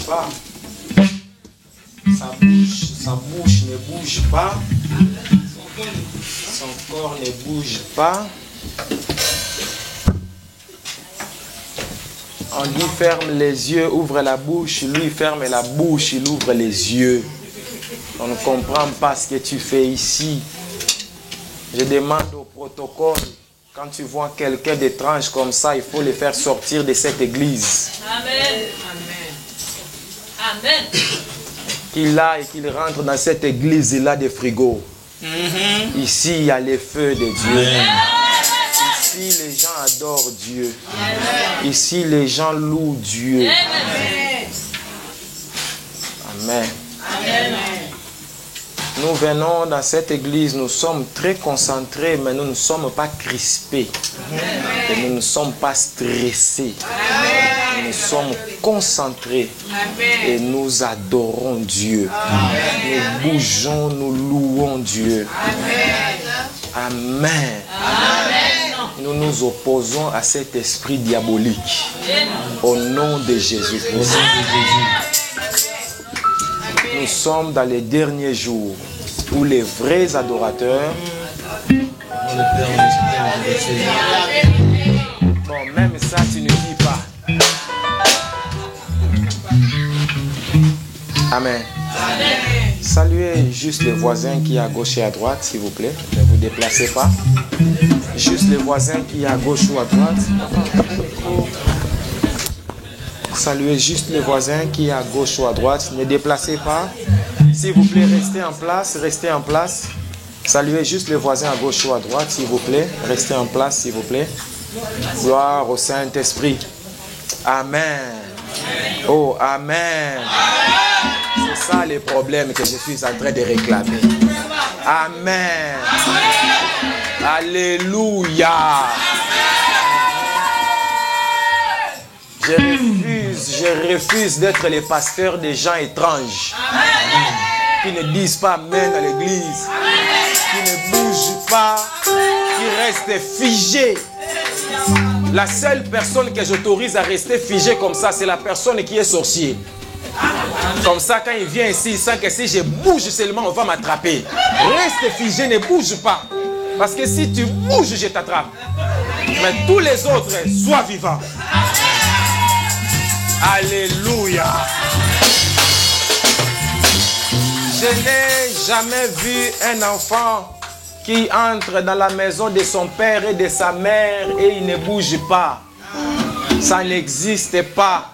pas. Sa bouche ne bouge pas. Son corps ne bouge pas. On lui ferme les yeux, ouvre la bouche, lui ferme la bouche, il ouvre les yeux. On ne comprend pas ce que tu fais ici. Je demande au protocole, quand tu vois quelqu'un d'étrange comme ça, il faut le faire sortir de cette église. Amen. Amen. Qu'il aille et qu'il rentre dans cette église, il a des frigos. Ici, il y a les feux de Dieu. Ici, les gens adorent Dieu. Ici, les gens louent Dieu. Amen. Nous venons dans cette église, nous sommes très concentrés, mais nous ne sommes pas crispés. Et nous ne sommes pas stressés. Nous sommes concentrés et nous adorons Dieu. Nous bougeons, nous louons Dieu. Amen. Nous nous opposons à cet esprit diabolique. Au nom de Jésus-Christ. Nous sommes dans les derniers jours où les vrais adorateurs... Bon, même ça, tu ne dis pas. Amen. Saluez juste les voisins qui sont à gauche et à droite, s'il vous plaît. Ne vous déplacez pas. Juste les voisins qui sont à gauche ou à droite. Saluez juste les voisins qui sont à gauche ou à droite. Ne déplacez pas. S'il vous plaît, restez en place. Restez en place. Saluez juste les voisins à gauche ou à droite, s'il vous plaît. Restez en place, s'il vous plaît. Gloire au Saint-Esprit. Amen. Oh, amen. C'est ça les problèmes que je suis en train de réclamer. Amen. Alléluia. Je refuse d'être le pasteur des gens étranges. Qui ne disent pas amen à l'église. Qui ne bougent pas. Qui restent figés. La seule personne que j'autorise à rester figé comme ça, c'est la personne qui est sorcier. Comme ça, quand il vient ici, il sent que si je bouge seulement, on va m'attraper. Reste figé, ne bouge pas. Parce que si tu bouges, je t'attrape. Mais tous les autres, sois vivants. Alléluia. Je n'ai jamais vu un enfant qui entre dans la maison de son père et de sa mère et il ne bouge pas. Ça n'existe pas.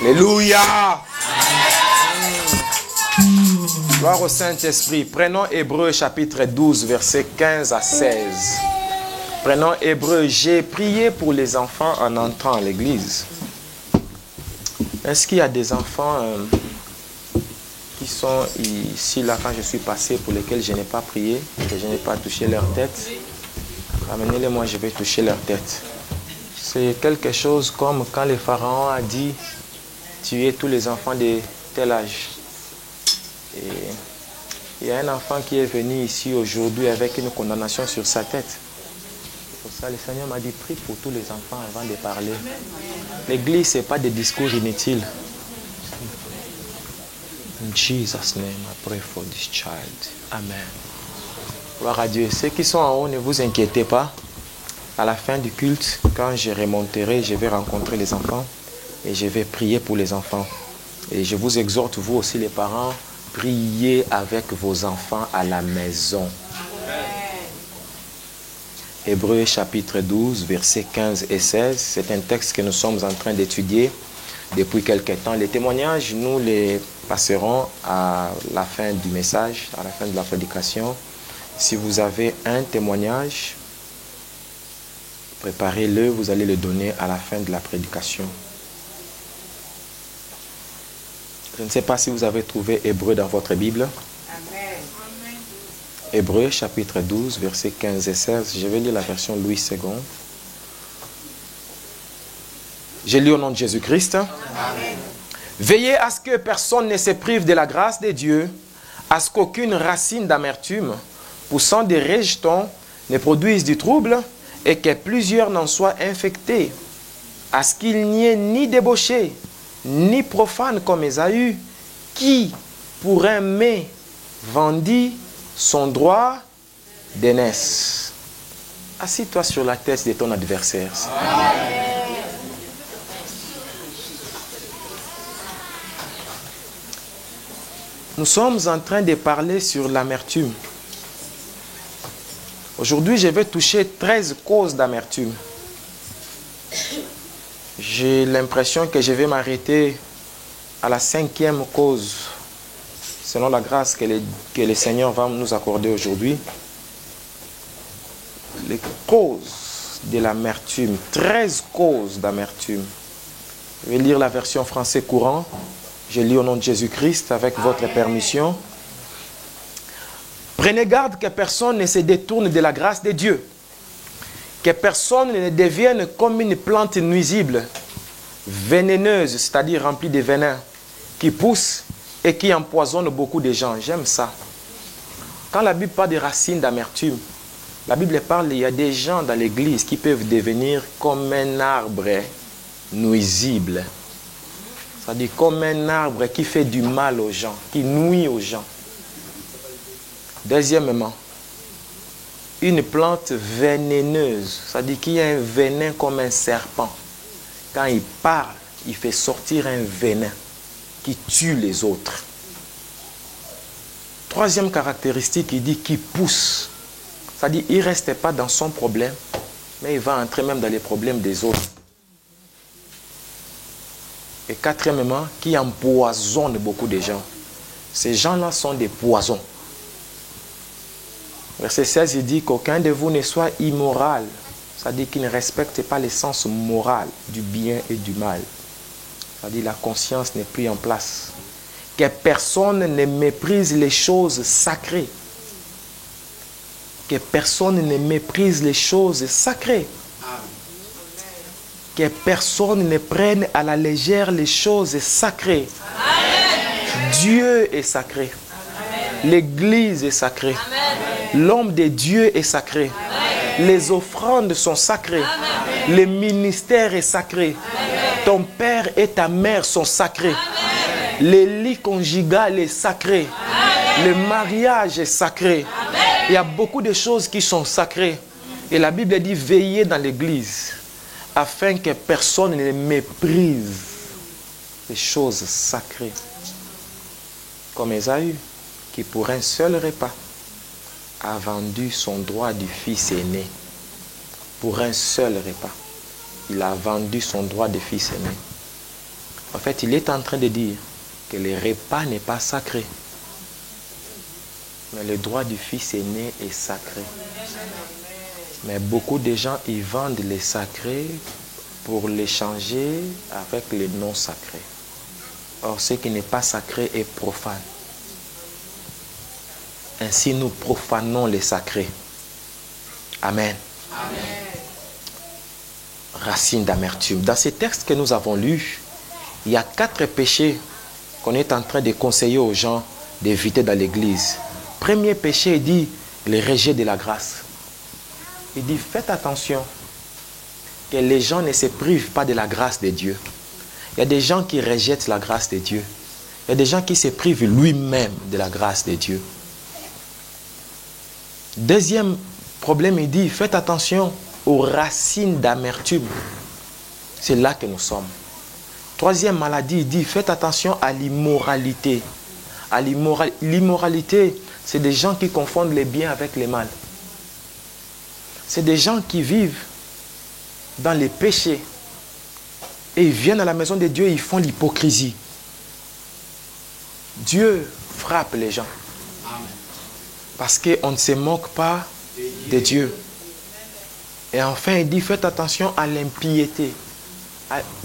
Alléluia. Gloire au Saint-Esprit. Prenons Hébreux chapitre 12, versets 15 à 16. Prenons Hébreux. J'ai prié pour les enfants en entrant à l'église. Est-ce qu'il y a des enfants qui sont ici, là, quand je suis passé, pour lesquels je n'ai pas prié, que je n'ai pas touché leur tête? Amenez-les, moi je vais toucher leur tête. C'est quelque chose comme quand le pharaon a dit tuer tous les enfants de tel âge. Et il y a un enfant qui est venu ici aujourd'hui avec une condamnation sur sa tête. C'est pour ça que le Seigneur m'a dit prie pour tous les enfants avant de parler. L'église, ce n'est pas des discours inutiles. In Jesus' name, I pray for this child. Amen. Gloire à Dieu. Ceux qui sont en haut, ne vous inquiétez pas. À la fin du culte, quand je remonterai, je vais rencontrer les enfants et je vais prier pour les enfants. Et je vous exhorte, vous aussi les parents, priez avec vos enfants à la maison. Hébreux chapitre 12, versets 15 et 16. C'est un texte que nous sommes en train d'étudier depuis quelque temps. Les témoignages, nous les passerons à la fin du message, à la fin de la prédication. Si vous avez un témoignage, préparez-le, vous allez le donner à la fin de la prédication. Je ne sais pas si vous avez trouvé Hébreux dans votre Bible. Amen. Hébreux chapitre 12, versets 15 et 16. Je vais lire la version Louis II. Je lis au nom de Jésus-Christ. Amen. Veillez à ce que personne ne se prive de la grâce de Dieu, à ce qu'aucune racine d'amertume poussant des rejetons ne produise du trouble et que plusieurs n'en soient infectés, à ce qu'il n'y ait ni débauché, ni profane comme Ésaü, qui, pour un mets, vendit son droit d'aînesse. Assis-toi sur la tête de ton adversaire. Nous sommes en train de parler sur l'amertume. Aujourd'hui, je vais toucher 13 causes d'amertume. J'ai l'impression que je vais m'arrêter à la 5e cause, selon la grâce que le Seigneur va nous accorder aujourd'hui. Les causes de l'amertume, 13 causes d'amertume. Je vais lire la version français courant. Je lis au nom de Jésus-Christ avec votre permission. Prenez garde que personne ne se détourne de la grâce de Dieu, que personne ne devienne comme une plante nuisible, vénéneuse, c'est-à-dire remplie de venin, qui pousse et qui empoisonne beaucoup de gens. J'aime ça. Quand la Bible parle des racines d'amertume, la Bible parle, il y a des gens dans l'église qui peuvent devenir comme un arbre nuisible. C'est-à-dire comme un arbre qui fait du mal aux gens, qui nuit aux gens. Deuxièmement, une plante vénéneuse, c'est-à-dire qu'il y a un venin comme un serpent. Quand il parle, il fait sortir un venin qui tue les autres. Troisième caractéristique, il dit qu'il pousse. C'est-à-dire qu'il ne reste pas dans son problème, mais il va entrer même dans les problèmes des autres. Et quatrièmement, qui empoisonne beaucoup de gens. Ces gens-là sont des poisons. Verset 16, il dit qu'aucun de vous ne soit immoral, c'est-à-dire qu'il ne respecte pas l'essence morale du bien et du mal. C'est-à-dire la conscience n'est plus en place. Que personne ne méprise les choses sacrées. Que personne ne méprise les choses sacrées. Que personne ne prenne à la légère les choses sacrées. Amen. Dieu est sacré. L'Église est sacrée. L'homme de Dieu est sacré. Amen. Les offrandes sont sacrées. Amen. Le ministère est sacré. Amen. Ton père et ta mère sont sacrés. Amen. Le lit conjugal est sacré. Amen. Le mariage est sacré. Amen. Il y a beaucoup de choses qui sont sacrées. Et la Bible dit veillez dans l'Église afin que personne ne méprise les choses sacrées. Comme Ésaü, qui pour un seul repas a vendu son droit du fils aîné. Pour un seul repas, il a vendu son droit de fils aîné. En fait, il est en train de dire que le repas n'est pas sacré. Mais le droit du fils aîné est sacré. Mais beaucoup de gens, ils vendent les sacrés pour l'échanger avec les non sacrés. Or, ce qui n'est pas sacré est profane. Ainsi, nous profanons les sacrés. Amen. Amen. Racine d'amertume. Dans ces textes que nous avons lus, il y a 4 péchés qu'on est en train de conseiller aux gens d'éviter dans l'église. Premier péché, il dit le rejet de la grâce. Il dit faites attention que les gens ne se privent pas de la grâce de Dieu. Il y a des gens qui rejettent la grâce de Dieu. Il y a des gens qui se privent lui-même de la grâce de Dieu. Deuxième problème, il dit faites attention aux racines d'amertume. C'est là que nous sommes. Troisième maladie, il dit faites attention à l'immoralité. L'immoralité, c'est des gens qui confondent les biens avec les mal. C'est des gens qui vivent dans les péchés et ils viennent à la maison de Dieu et ils font l'hypocrisie. Dieu frappe les gens parce qu'on ne se moque pas de Dieu. Et enfin, il dit faites attention à l'impiété.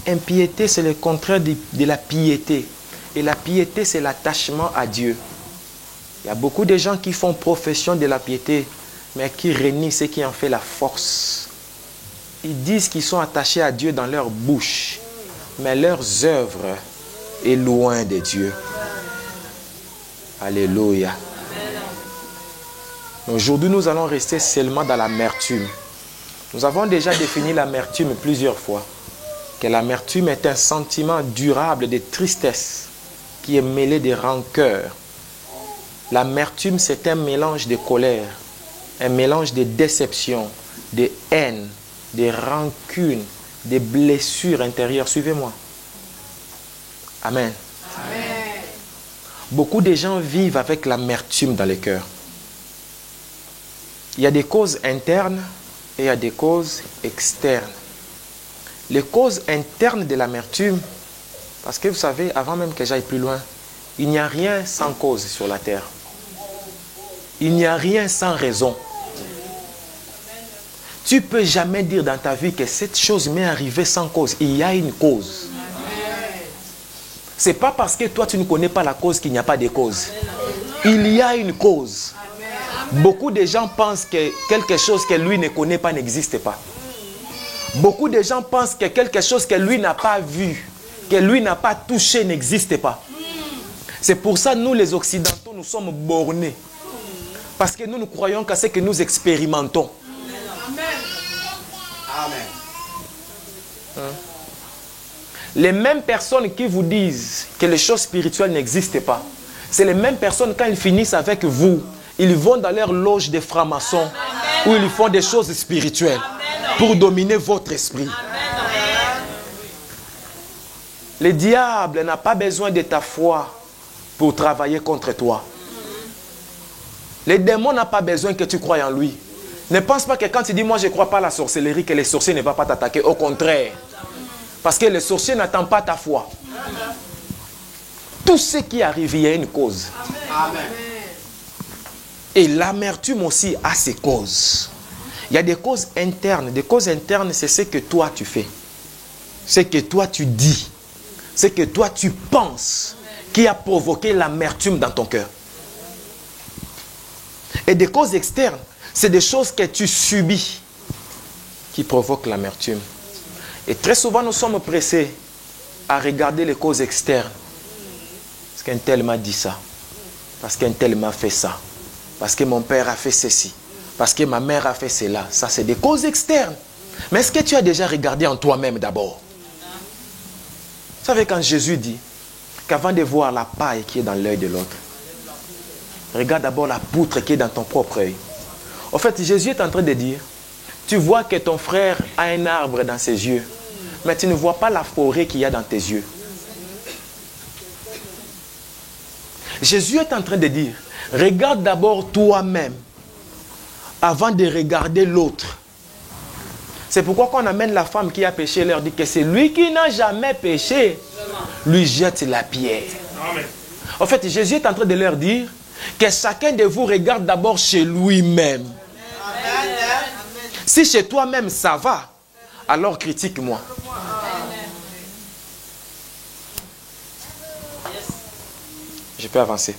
Impiété, c'est le contraire de la piété. Et la piété, c'est l'attachement à Dieu. Il y a beaucoup de gens qui font profession de la piété, mais qui renient ce qui en fait la force. Ils disent qu'ils sont attachés à Dieu dans leur bouche, mais leurs œuvres est loin de Dieu. Alléluia. Aujourd'hui, nous allons rester seulement dans l'amertume. Nous avons déjà défini l'amertume plusieurs fois. Que l'amertume est un sentiment durable de tristesse qui est mêlé de rancœur. L'amertume, c'est un mélange de colère, un mélange de déception, de haine, de rancune, de blessures intérieures. Suivez-moi. Amen. Amen. Beaucoup de gens vivent avec l'amertume dans le cœur. Il y a des causes internes et il y a des causes externes. Les causes internes de l'amertume, parce que vous savez, avant même que j'aille plus loin, il n'y a rien sans cause sur la terre. Il n'y a rien sans raison. Tu ne peux jamais dire dans ta vie que cette chose m'est arrivée sans cause. Il y a une cause. Ce n'est pas parce que toi tu ne connais pas la cause qu'il n'y a pas de cause. Il y a une cause. Beaucoup de gens pensent que quelque chose que lui ne connaît pas n'existe pas. Beaucoup de gens pensent que quelque chose que lui n'a pas vu, que lui n'a pas touché n'existe pas. C'est pour ça que nous les Occidentaux, nous sommes bornés. Parce que nous croyons qu'à ce que nous expérimentons. Amen. Les mêmes personnes qui vous disent que les choses spirituelles n'existent pas, c'est les mêmes personnes quand ils finissent avec vous, ils vont dans leur loge de francs-maçons où ils font des choses spirituelles pour dominer votre esprit. Le diable n'a pas besoin de ta foi pour travailler contre toi. Le démon n'a pas besoin que tu croies en lui. Ne pense pas que quand tu dis moi je ne crois pas à la sorcellerie, que les sorciers ne vont pas t'attaquer. Au contraire. Parce que le sorcier n'attend pas ta foi. Tout ce qui arrive, il y a une cause. Amen. Et l'amertume aussi a ses causes. Il y a des causes internes. Des causes internes, c'est ce que toi tu fais. Ce que toi tu dis. Ce que toi tu penses qui a provoqué l'amertume dans ton cœur. Et des causes externes, c'est des choses que tu subis qui provoquent l'amertume. Et très souvent, nous sommes pressés à regarder les causes externes. Parce qu'un tel m'a dit ça. Parce qu'un tel m'a fait ça. Parce que mon père a fait ceci. Parce que ma mère a fait cela. Ça, c'est des causes externes. Mais est-ce que tu as déjà regardé en toi-même d'abord? Vous savez, quand Jésus dit qu'avant de voir la paille qui est dans l'œil de l'autre, regarde d'abord la poutre qui est dans ton propre œil. En fait, Jésus est en train de dire, tu vois que ton frère a un arbre dans ses yeux, mais tu ne vois pas la forêt qu'il y a dans tes yeux. Jésus est en train de dire, regarde d'abord toi-même avant de regarder l'autre. C'est pourquoi quand on amène la femme qui a péché, elle leur dit que c'est lui qui n'a jamais péché, lui jette la pierre. Amen. En fait, Jésus est en train de leur dire que chacun de vous regarde d'abord chez lui-même. Si chez toi-même ça va, alors critique-moi. Je peux avancer.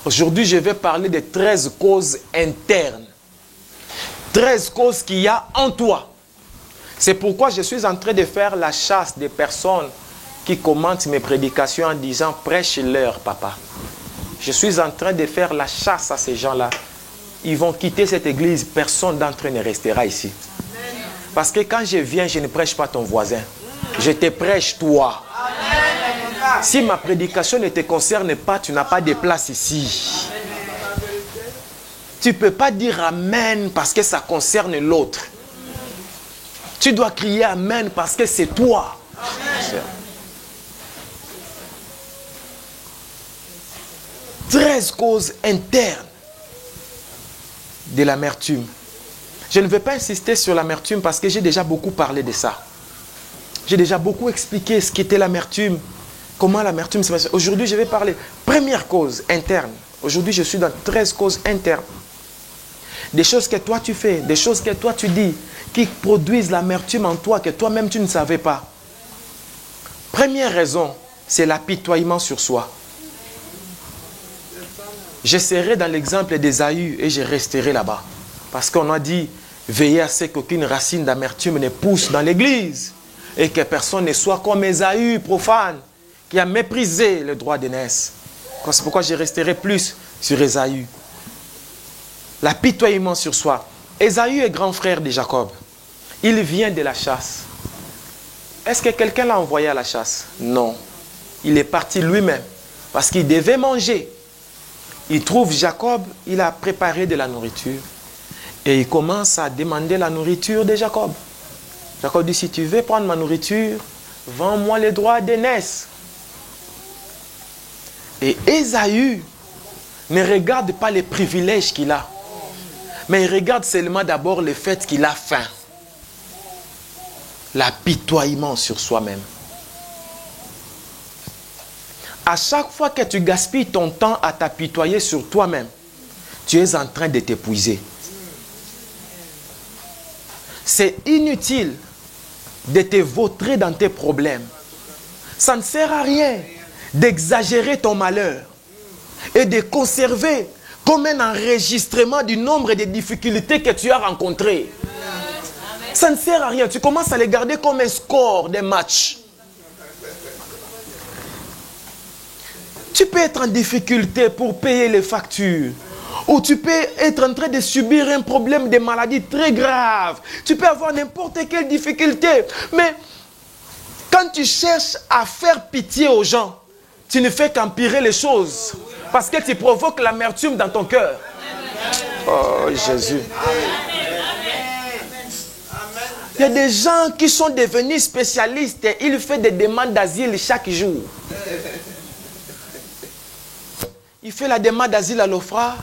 Aujourd'hui, je vais parler de 13 causes internes. 13 causes qu'il y a en toi. C'est pourquoi je suis en train de faire la chasse des personnes qui commentent mes prédications en disant « Prêche-leur, papa ». Je suis en train de faire la chasse à ces gens-là. Ils vont quitter cette église, personne d'entre eux ne restera ici. Parce que quand je viens, je ne prêche pas ton voisin. Je te prêche toi. Si ma prédication ne te concerne pas, tu n'as pas de place ici. Tu ne peux pas dire Amen parce que ça concerne l'autre. Tu dois crier Amen parce que c'est toi. Amen. 13 causes internes de l'amertume. Je ne vais pas insister sur l'amertume parce que j'ai déjà beaucoup parlé de ça. J'ai déjà beaucoup expliqué ce qu'était l'amertume, comment l'amertume se passe. Aujourd'hui, je vais parler. Première cause interne. Aujourd'hui, je suis dans 13 causes internes. Des choses que toi tu fais, des choses que toi tu dis, qui produisent l'amertume en toi, que toi-même tu ne savais pas. Première raison, c'est l'apitoiement sur soi. Je serai dans l'exemple d'Ésaü et je resterai là-bas. Parce qu'on a dit, veillez à ce qu'aucune racine d'amertume ne pousse dans l'église. Et que personne ne soit comme Ésaü, profane, qui a méprisé le droit d'aînesse. C'est pourquoi je resterai plus sur Ésaü. L'apitoiement sur soi. Ésaü est grand frère de Jacob. Il vient de la chasse. Est-ce que quelqu'un l'a envoyé à la chasse? Non. Il est parti lui-même. Parce qu'il devait manger. Il trouve Jacob, il a préparé de la nourriture. Et il commence à demander la nourriture de Jacob. Jacob dit, si tu veux prendre ma nourriture, vends-moi les droits d'aînesse. Et Ésaü ne regarde pas les privilèges qu'il a. Mais il regarde seulement d'abord le fait qu'il a faim. L'apitoiement sur soi-même. À chaque fois que tu gaspilles ton temps à t'apitoyer sur toi-même, tu es en train de t'épuiser. C'est inutile de te vautrer dans tes problèmes. Ça ne sert à rien d'exagérer ton malheur et de conserver comme un enregistrement du nombre de difficultés que tu as rencontrées. Ça ne sert à rien. Tu commences à les garder comme un score des matchs. Tu peux être en difficulté pour payer les factures. Ou tu peux être en train de subir un problème de maladie très grave. Tu peux avoir n'importe quelle difficulté. Mais quand tu cherches à faire pitié aux gens, tu ne fais qu'empirer les choses. Parce que tu provoques l'amertume dans ton cœur. Oh Jésus. Il y a des gens qui sont devenus spécialistes. Ils font des demandes d'asile chaque jour. Il fait la demande d'asile à l'OFRA.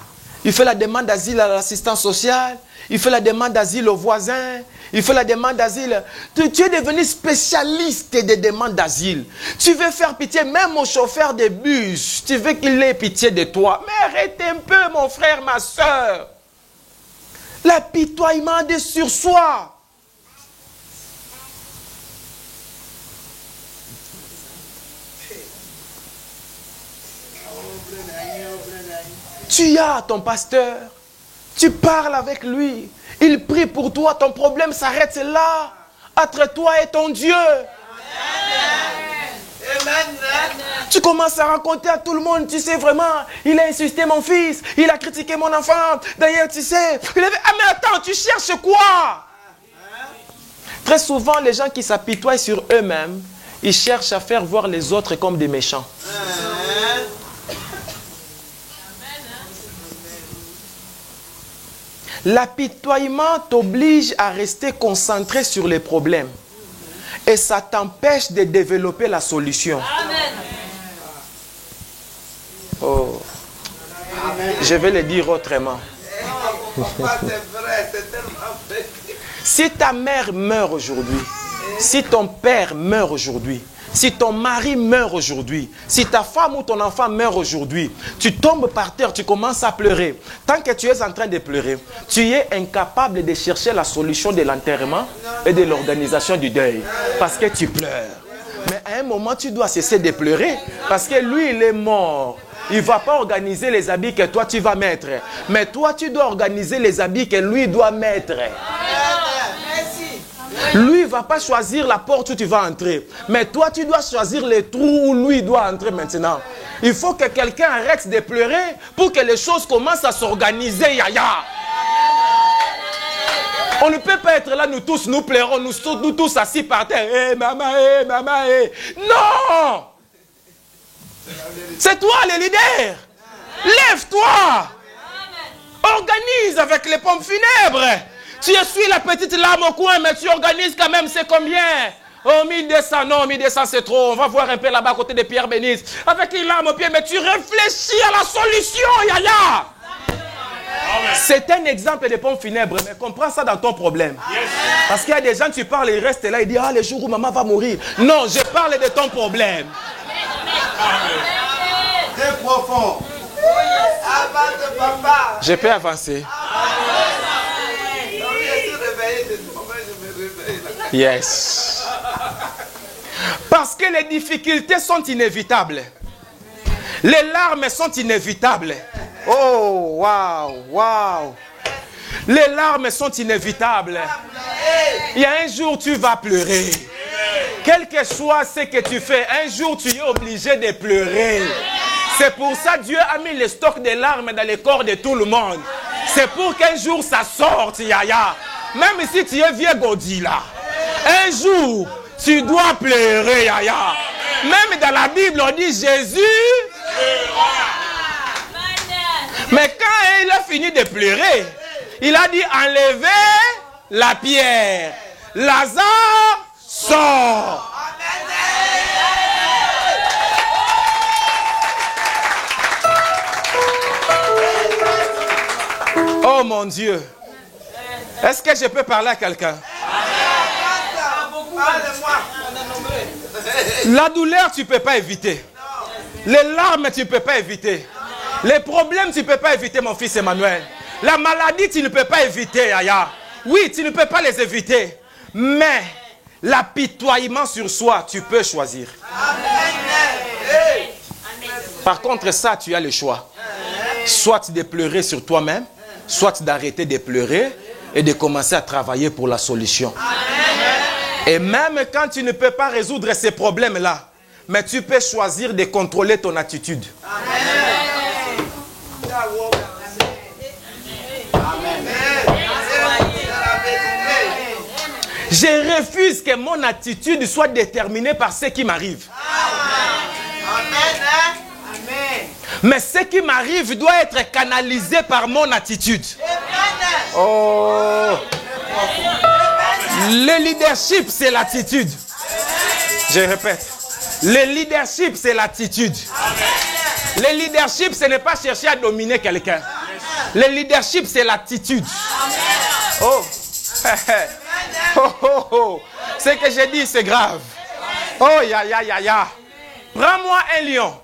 Il fait la demande d'asile à l'assistance sociale. Il fait la demande d'asile aux voisins. Il fait la demande d'asile. Tu es devenu spécialiste des demandes d'asile. Tu veux faire pitié même au chauffeur de bus. Tu veux qu'il ait pitié de toi. Mais arrête un peu, mon frère, ma soeur. L'apitoiement de sur soi. Tu as ton pasteur, tu parles avec lui, il prie pour toi, ton problème s'arrête là, entre toi et ton Dieu. Amen. Tu commences à raconter à tout le monde, tu sais vraiment, il a insulté mon fils, il a critiqué mon enfant, d'ailleurs tu sais, il avait... Ah mais attends, tu cherches quoi? Très souvent, les gens qui s'apitoient sur eux-mêmes, ils cherchent à faire voir les autres comme des méchants. L'apitoiement t'oblige à rester concentré sur les problèmes. Et ça t'empêche de développer la solution. Amen. Oh. Amen. Je vais le dire autrement. Si ta mère meurt aujourd'hui, si ton père meurt aujourd'hui, si ton mari meurt aujourd'hui, si ta femme ou ton enfant meurt aujourd'hui, tu tombes par terre, tu commences à pleurer. Tant que tu es en train de pleurer, tu es incapable de chercher la solution de l'enterrement et de l'organisation du deuil. Parce que tu pleures. Mais à un moment, tu dois cesser de pleurer. Parce que lui, il est mort. Il ne va pas organiser les habits que toi, tu vas mettre. Mais toi, tu dois organiser les habits que lui doit mettre. Lui, il ne va pas choisir la porte où tu vas entrer. Mais toi, tu dois choisir les trous où lui doit entrer maintenant. Il faut que quelqu'un arrête de pleurer pour que les choses commencent à s'organiser, Yaya. On ne peut pas être là, nous tous, nous pleurons, nous tous assis par terre. Hé, maman, hé, maman, hé. Non! C'est toi le leader. Lève-toi. Organise avec les pompes funèbres. Tu essuies la petite lame au coin, mais tu organises quand même, c'est combien? Oh, 1200, non, 1200 c'est trop. On va voir un peu là-bas à côté de Pierre Bénisse. Avec une lame au pied, mais tu réfléchis à la solution, Yaya. C'est un exemple de pompes funèbres, mais comprends ça dans ton problème. Parce qu'il y a des gens, tu parles, ils restent là, ils disent, ah, le jour où maman va mourir. Non, je parle de ton problème. C'est profond. Je peux avancer. Yes. Parce que les difficultés sont inévitables. Les larmes sont inévitables. Oh, waouh, waouh. Les larmes sont inévitables. Il y a un jour, tu vas pleurer. Quel que soit ce que tu fais, un jour, tu es obligé de pleurer. C'est pour ça que Dieu a mis le stock de larmes dans le corps de tout le monde. C'est pour qu'un jour, ça sorte, Yaya. Même si tu es vieux Godi là. Un jour, tu dois pleurer, Yaya. Même dans la Bible, on dit Jésus. Mais quand il a fini de pleurer, il a dit enlevez la pierre. Lazare sort. Oh mon Dieu. Est-ce que je peux parler à quelqu'un? La douleur, tu ne peux pas éviter. Les larmes, tu ne peux pas éviter. Les problèmes, tu ne peux pas éviter, mon fils Emmanuel. La maladie, tu ne peux pas éviter, Aya. Oui, tu ne peux pas les éviter. Mais l'apitoiement sur soi, tu peux choisir. Par contre, ça, tu as le choix. Soit de pleurer sur toi-même, soit d'arrêter de pleurer et de commencer à travailler pour la solution. Et même quand tu ne peux pas résoudre ces problèmes-là, mais tu peux choisir de contrôler ton attitude. Je refuse que mon attitude soit déterminée par ce qui m'arrive. Mais ce qui m'arrive doit être canalisé par mon attitude. Oh. Le leadership, c'est l'attitude. Je répète. Le leadership, c'est l'attitude. Le leadership, ce n'est pas chercher à dominer quelqu'un. Le leadership, c'est l'attitude. Oh. Oh, oh, oh. Ce que j'ai dit, c'est grave. Oh, ya, ya, ya, ya. Prends-moi un lion.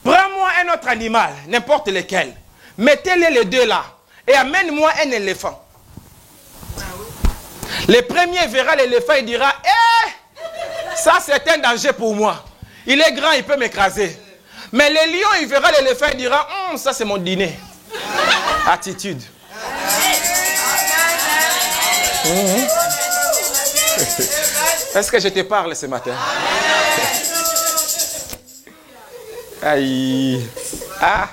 Prends-moi un autre animal, n'importe lequel. Mettez-les les deux là. Et amène-moi un éléphant. Le premier verra l'éléphant et dira, eh, ça c'est un danger pour moi. Il est grand, il peut m'écraser. Mais le lion, il verra l'éléphant et dira, ça c'est mon dîner. Attitude. Est-ce que je te parle ce matin? Aïe. Ah.